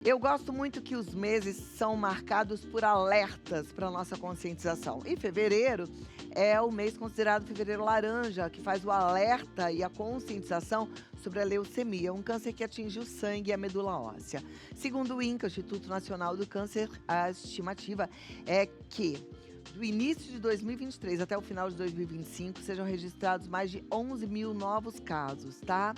Eu gosto muito que os meses são marcados por alertas para nossa conscientização. E fevereiro é o mês considerado fevereiro laranja, que faz o alerta e a conscientização sobre a leucemia, um câncer que atinge o sangue e a medula óssea. Segundo o INCA, Instituto Nacional do Câncer, a estimativa é que do início de 2023 até o final de 2025 sejam registrados mais de 11 mil novos casos, tá?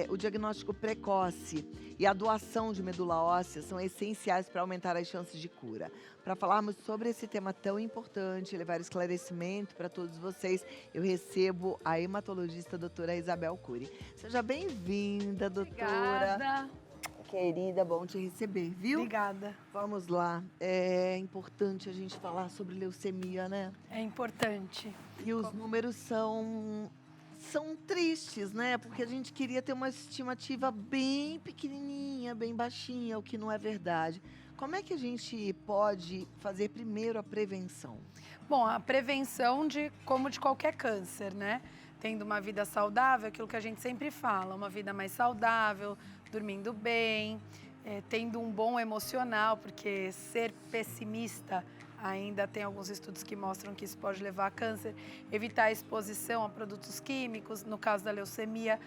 O diagnóstico precoce e a doação de medula óssea são essenciais para aumentar as chances de cura. Para falarmos sobre esse tema tão importante, levar esclarecimento para todos vocês, eu recebo a hematologista doutora Isabel Cury. Seja bem-vinda, doutora. Obrigada. Querida, bom te receber, viu? Obrigada. Vamos lá. É importante a gente falar sobre leucemia, né? É importante. E os números são tristes, né? Porque a gente queria ter uma estimativa bem pequenininha, bem baixinha, o que não é verdade. Como é que a gente pode fazer primeiro a prevenção? Bom, a prevenção como de qualquer câncer, né? Tendo uma vida saudável, aquilo que a gente sempre fala, uma vida mais saudável, dormindo bem, tendo um bom emocional, porque ser pessimista ainda tem alguns estudos que mostram que isso pode levar a câncer, evitar a exposição a produtos químicos, no caso da leucemia,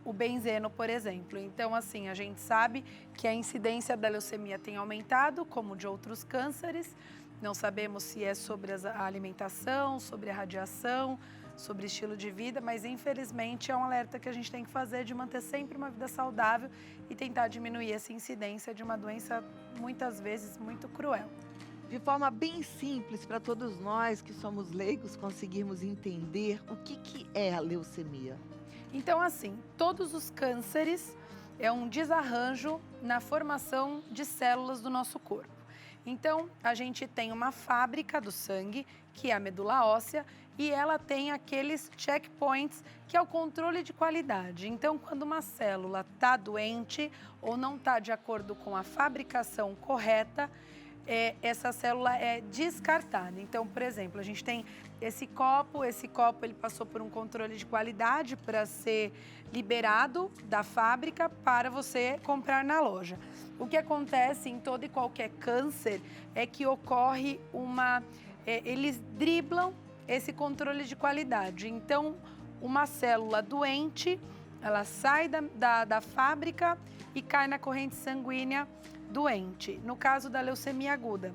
o benzeno, por exemplo. Então, assim, a gente sabe que a incidência da leucemia tem aumentado, como de outros cânceres. Não sabemos se é sobre a alimentação, sobre a radiação, sobre estilo de vida, mas infelizmente é um alerta que a gente tem que fazer de manter sempre uma vida saudável e tentar diminuir essa incidência de uma doença, muitas vezes, muito cruel. De forma bem simples, para todos nós que somos leigos conseguirmos entender o que é a leucemia. Então, assim, todos os cânceres é um desarranjo na formação de células do nosso corpo. Então, a gente tem uma fábrica do sangue, que é a medula óssea, e ela tem aqueles checkpoints, que é o controle de qualidade. Então, quando uma célula está doente ou não está de acordo com a fabricação correta, essa célula é descartada. Então, por exemplo, a gente tem esse copo ele passou por um controle de qualidade para ser liberado da fábrica para você comprar na loja. O que acontece em todo e qualquer câncer é que ocorre eles driblam esse controle de qualidade. Então, uma célula doente, ela sai da fábrica e cai na corrente sanguínea doente. No caso da leucemia aguda.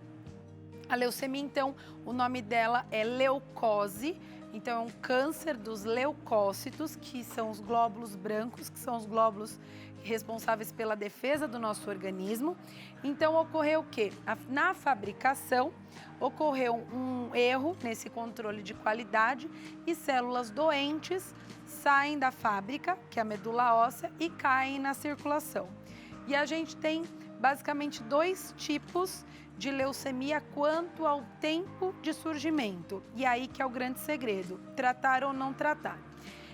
A leucemia, então, o nome dela é leucose. Então, é um câncer dos leucócitos, que são os glóbulos brancos, que são os glóbulos responsáveis pela defesa do nosso organismo. Então, ocorreu o quê? Na fabricação, ocorreu um erro nesse controle de qualidade e células doentes saem da fábrica, que é a medula óssea, e caem na circulação. E a gente tem basicamente dois tipos de leucemia quanto ao tempo de surgimento. E aí que é o grande segredo, tratar ou não tratar.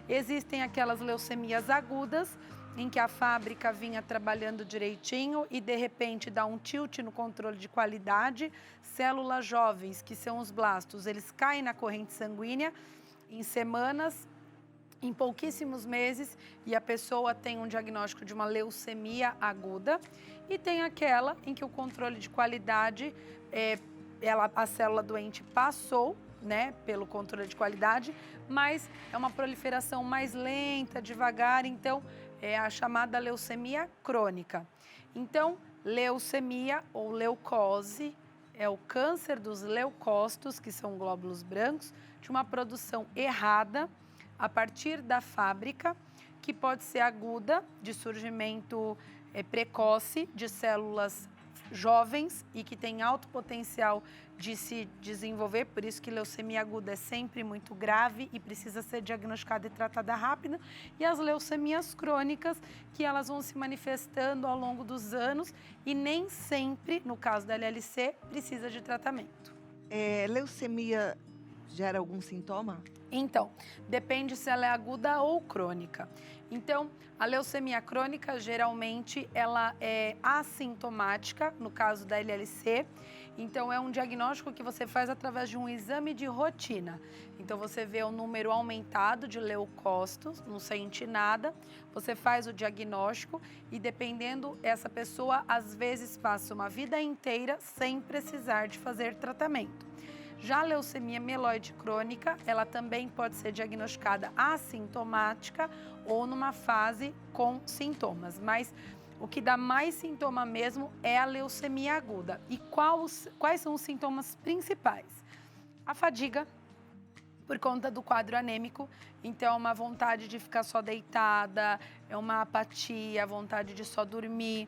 Existem aquelas leucemias agudas, em que a fábrica vinha trabalhando direitinho e de repente dá um tilt no controle de qualidade. Células jovens, que são os blastos, eles caem na corrente sanguínea em semanas, em pouquíssimos meses, e a pessoa tem um diagnóstico de uma leucemia aguda. E tem aquela em que o controle de qualidade, a célula doente passou, né, pelo controle de qualidade, mas é uma proliferação mais lenta, devagar, então é a chamada leucemia crônica. Então, leucemia ou leucose é o câncer dos leucócitos, que são glóbulos brancos, de uma produção errada a partir da fábrica, que pode ser aguda, de surgimento precoce de células jovens e que tem alto potencial de se desenvolver, por isso que leucemia aguda é sempre muito grave e precisa ser diagnosticada e tratada rápido, e as leucemias crônicas, que elas vão se manifestando ao longo dos anos e nem sempre, no caso da LLC, precisa de tratamento. Leucemia gera algum sintoma? Então, depende se ela é aguda ou crônica. Então, a leucemia crônica, geralmente, ela é assintomática, no caso da LLC. Então, é um diagnóstico que você faz através de um exame de rotina. Então, você vê o número aumentado de leucócitos, não sente nada, você faz o diagnóstico e, dependendo, essa pessoa, às vezes, passa uma vida inteira sem precisar de fazer tratamento. Já a leucemia mieloide crônica, ela também pode ser diagnosticada assintomática ou numa fase com sintomas, mas o que dá mais sintoma mesmo é a leucemia aguda. E quais são os sintomas principais? A fadiga, por conta do quadro anêmico, então é uma vontade de ficar só deitada, é uma apatia, vontade de só dormir,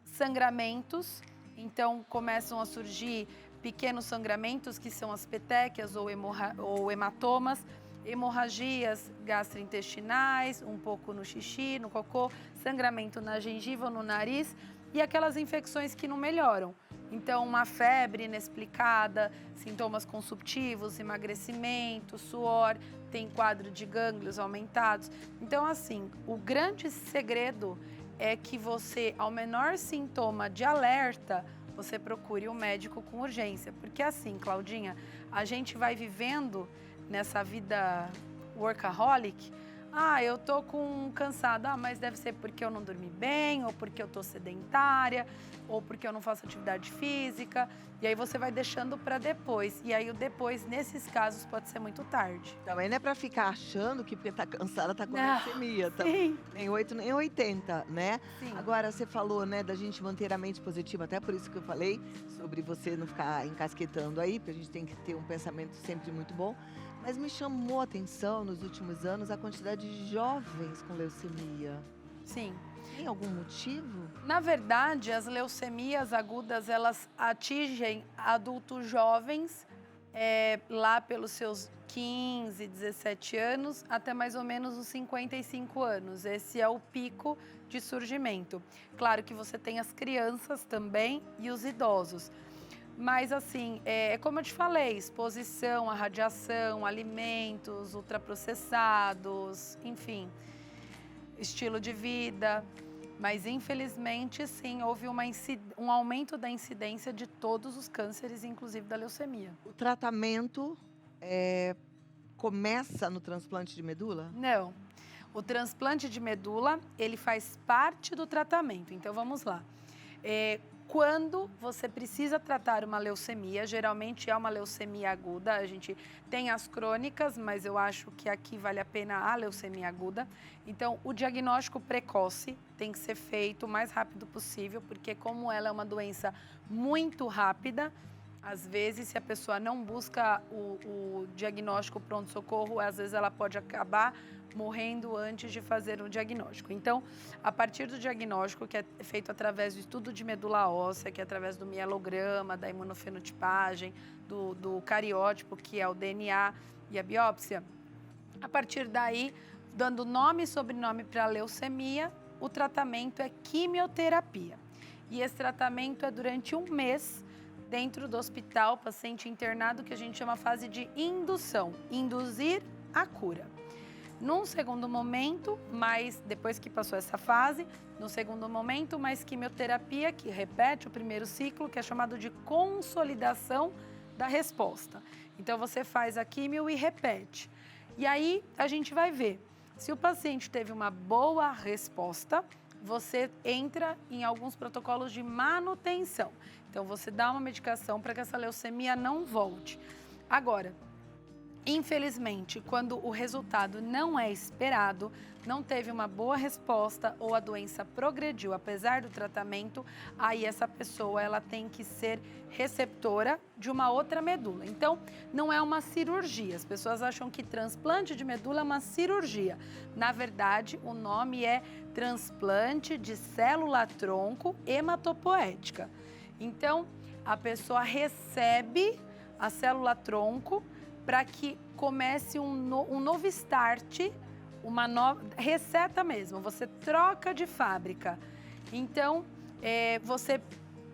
sangramentos, então começam a surgir pequenos sangramentos, que são as petequias ou hematomas, hemorragias gastrointestinais, um pouco no xixi, no cocô, sangramento na gengiva, no nariz e aquelas infecções que não melhoram. Então, uma febre inexplicada, sintomas consumptivos, emagrecimento, suor, tem quadro de gânglios aumentados. Então, assim, o grande segredo é que você, ao menor sintoma de alerta, você procure um médico com urgência. Porque assim, Claudinha, a gente vai vivendo nessa vida workaholic. Eu tô cansada. Mas deve ser porque eu não dormi bem, ou porque eu tô sedentária, ou porque eu não faço atividade física. E aí você vai deixando para depois. E aí o depois, nesses casos, pode ser muito tarde. Também não é para ficar achando que porque tá cansada tá com Não, leucemia. sim. Nem 8, nem 80, né? Sim. Agora, você falou, né, da gente manter a mente positiva, até por isso que eu falei, sobre você não ficar encasquetando aí, porque a gente tem que ter um pensamento sempre muito bom. Mas me chamou a atenção, nos últimos anos, a quantidade de jovens com leucemia. Sim. Tem algum motivo? Na verdade, as leucemias agudas, elas atingem adultos jovens, lá pelos seus 15, 17 anos, até mais ou menos os 55 anos. Esse é o pico de surgimento. Claro que você tem as crianças também e os idosos. Mas, assim, como eu te falei, exposição à radiação, alimentos ultraprocessados, enfim, estilo de vida. Mas, infelizmente, sim, houve um aumento da incidência de todos os cânceres, inclusive da leucemia. O tratamento começa no transplante de medula? Não. O transplante de medula, ele faz parte do tratamento. Então, vamos lá. Quando você precisa tratar uma leucemia, geralmente é uma leucemia aguda, a gente tem as crônicas, mas eu acho que aqui vale a pena a leucemia aguda. Então, o diagnóstico precoce tem que ser feito o mais rápido possível, porque como ela é uma doença muito rápida, às vezes, se a pessoa não busca o diagnóstico pronto-socorro, às vezes ela pode acabar morrendo antes de fazer o diagnóstico. Então, a partir do diagnóstico, que é feito através do estudo de medula óssea, que é através do mielograma, da imunofenotipagem, do cariótipo, que é o DNA e a biópsia, a partir daí, dando nome e sobrenome para a leucemia, o tratamento é quimioterapia. E esse tratamento é durante um mês, dentro do hospital, paciente internado, que a gente chama fase de indução, induzir a cura. Num segundo momento, mas depois que passou essa fase, no segundo momento, mais quimioterapia, que repete o primeiro ciclo, que é chamado de consolidação da resposta. Então, você faz a quimio e repete. E aí, a gente vai ver. Se o paciente teve uma boa resposta, você entra em alguns protocolos de manutenção. Então, você dá uma medicação para que essa leucemia não volte. Agora, infelizmente, quando o resultado não é esperado, não teve uma boa resposta ou a doença progrediu apesar do tratamento, aí essa pessoa ela tem que ser receptora de uma outra medula. Então, não é uma cirurgia. As pessoas acham que transplante de medula é uma cirurgia. Na verdade, o nome é transplante de célula-tronco hematopoética. Então, a pessoa recebe a célula-tronco para que comece um novo start, uma nova receta mesmo, você troca de fábrica. Então, você,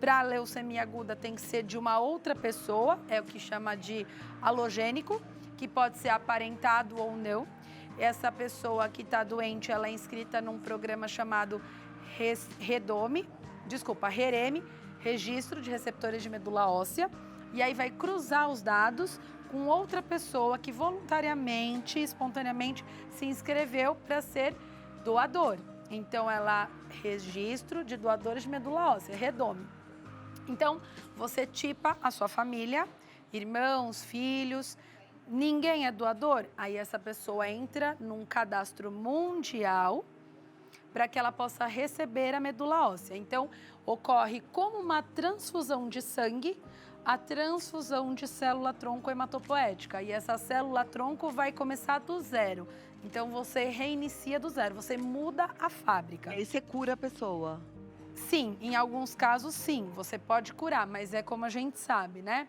para a leucemia aguda, tem que ser de uma outra pessoa, é o que chama de halogênico, que pode ser aparentado ou não. Essa pessoa que está doente, ela é inscrita num programa chamado REREME, Registro de Receptores de Medula Óssea, e aí vai cruzar os dados com outra pessoa que voluntariamente, espontaneamente se inscreveu para ser doador. Então, ela registro de doadores de medula óssea, REDOME. Então, você tipa a sua família, irmãos, filhos, ninguém é doador, aí essa pessoa entra num cadastro mundial para que ela possa receber a medula óssea. Então, ocorre como uma transfusão de sangue, a transfusão de célula-tronco hematopoética. E essa célula-tronco vai começar do zero. Então, você reinicia do zero, você muda a fábrica. E aí você cura a pessoa. Sim, em alguns casos, sim, você pode curar, mas é como a gente sabe, né?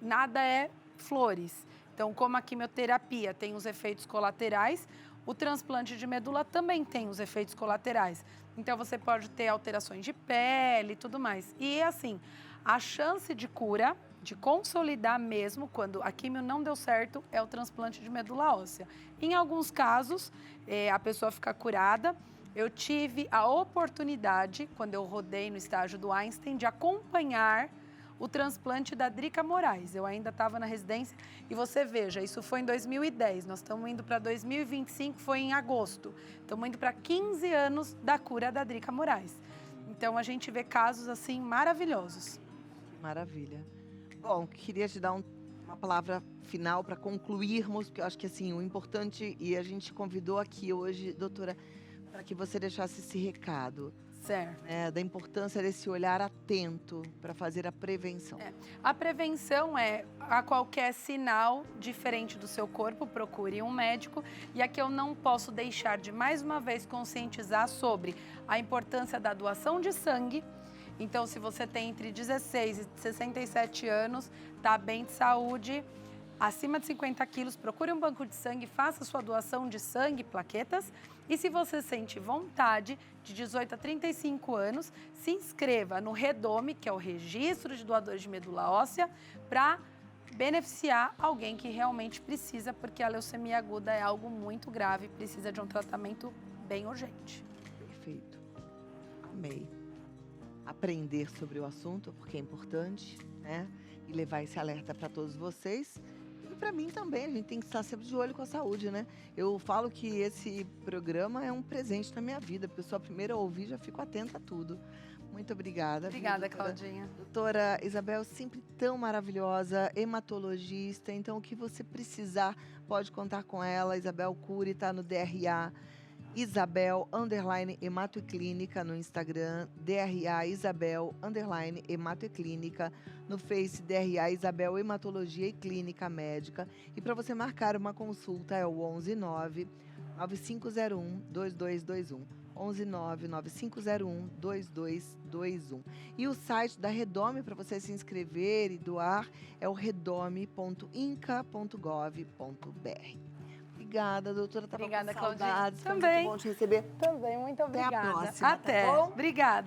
Nada é flores. Então, como a quimioterapia tem os efeitos colaterais, o transplante de medula também tem os efeitos colaterais. Então, você pode ter alterações de pele e tudo mais. E, assim, a chance de cura, de consolidar mesmo, quando a quimio não deu certo, é o transplante de medula óssea. Em alguns casos, a pessoa fica curada. Eu tive a oportunidade, quando eu rodei no estágio do Einstein, de acompanhar o transplante da Drica Moraes. Eu ainda estava na residência e você veja, isso foi em 2010, nós estamos indo para 2025, foi em agosto. Estamos indo para 15 anos da cura da Drica Moraes. Então, a gente vê casos, assim, maravilhosos. Maravilha. Bom, queria te dar uma palavra final para concluirmos, porque eu acho que, assim, o importante, e a gente convidou aqui hoje, doutora, para que você deixasse esse recado. Certo. Da importância desse olhar atento para fazer a prevenção. A prevenção a qualquer sinal diferente do seu corpo, procure um médico. E aqui eu não posso deixar de, mais uma vez, conscientizar sobre a importância da doação de sangue. Então, se você tem entre 16 e 67 anos, está bem de saúde, acima de 50 quilos, procure um banco de sangue, faça sua doação de sangue, plaquetas. E se você sente vontade, de 18 a 35 anos, se inscreva no REDOME, que é o Registro de Doadores de Medula Óssea, para beneficiar alguém que realmente precisa, porque a leucemia aguda é algo muito grave, precisa de um tratamento bem urgente. Perfeito. Amei. Aprender sobre o assunto, porque é importante, né? E levar esse alerta para todos vocês. E para mim também, a gente tem que estar sempre de olho com a saúde, né? Eu falo que esse programa é um presente na minha vida, porque eu sou a primeira a ouvir, já fico atenta a tudo. Muito obrigada. Obrigada, doutora, Claudinha. Doutora Isabel, sempre tão maravilhosa, hematologista, então o que você precisar, pode contar com ela. Isabel Cury está no DRA, Isabel, _Hemato e Clínica no Instagram, DRA Isabel, _Hemato e Clínica, no Face DRA Isabel Hematologia e Clínica Médica. E para você marcar uma consulta é o 11-9-9501-2221. 11-9-9501-2221. E o site da Redome para você se inscrever e doar é o redome.inca.gov.br. Obrigada, doutora. Obrigada, com saudades. Claudinha. Também. Foi muito bom te receber. Também, muito obrigada. Até a próxima. Até. Tá bom? Obrigada.